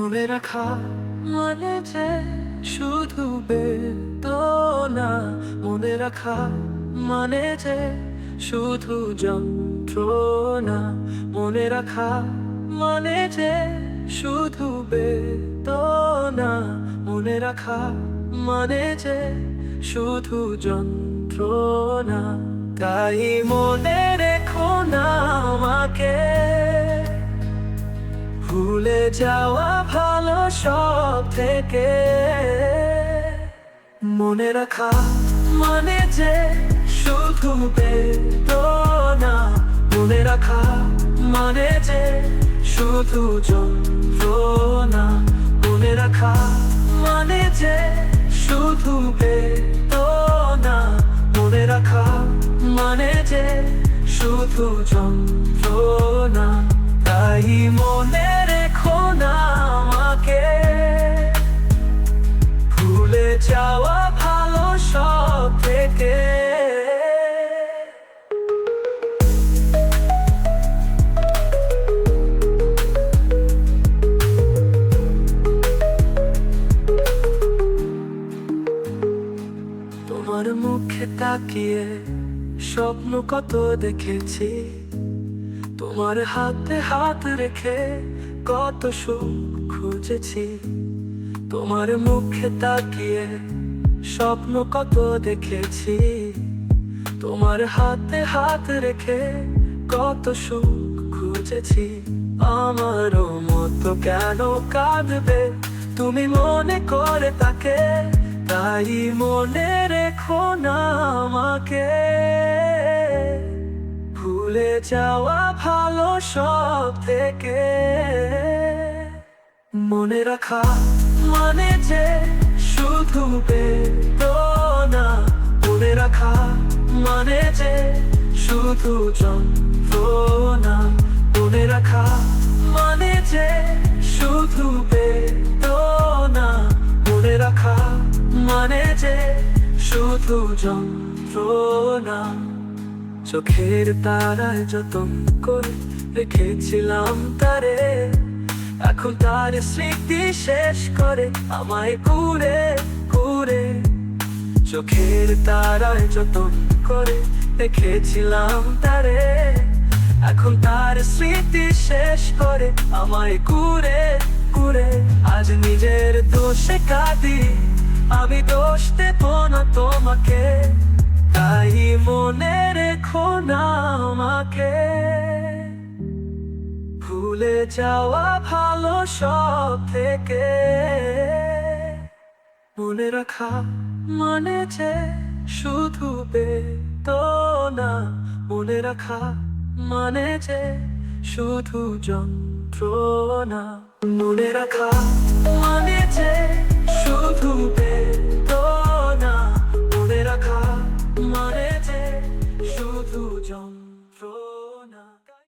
মনে রাখা মানে যে শুধু বেদনা, মনে রাখা মানে যে শুধু যন্ত্রণা, মনে রাখা মানে যে শুধু বেদনা, মনে রাখা মানে যে শুধু যন্ত্রণা। তাই মনে রেখো না আমাকে, ভুলে যাওয়া ভালো সব থেকে। মনে রাখা মানে যে শুধু বেদনা, মনে রাখা মানে যে শুধু যন্ত্রণা, মনে রাখা মানে যে শুধু বেদনা, মনে রাখা মানে যে শুধু যন্ত্রণা। তাই মনে রেখো না আমাকে, ভুলে যাওয়া ভালো সব থেকে। তোমার মুখে তাকিয়ে স্বপ্ন কত দেখেছি, তোমার হাতে হাত রেখে কত সুখ খুঁজেছি। তোমার মুখে তাকিয়ে স্বপ্ন কত দেখেছি, তোমার হাতে হাত রেখে কত সুখ খুঁজেছি। আমারও মতো কেন কাঁদবে তুমি মনে করে তাকে, তাই মনে রেখো না আমাকে, ভুলে যাওয়া ভালো সব থেকে। মনে রাখা মানে যে শুধু বেদনা, মনে রাখা মানে যে শুধু যন্ত্রণা, মনে রাখা মানে যে শুধু বেদনা, মনে রাখা মানে যে শুধু যন্ত্রণা। চোখের তারায় যতন করে রেখেছিলাম তারে, এখন তার স্মৃতি শেষ করে আমায় কুরে কুরে। চোখের তারায় যতন করে রেখেছিলাম তারে, এখন তার স্মৃতি শেষ করে আমায় কুরে কুরে। আজ নিজের দোষে কাঁদি, আমি দোষ দেব না তোমাকে, তাই মনে রেখো না আমাকে, ভুলে যাওয়া ভালো সব থেকে। মনে রাখা মানে যে শুধু বেদনা, মনে রাখা মানে যে শুধু যন্ত্রণা, মনে রাখা মানে যে শুধু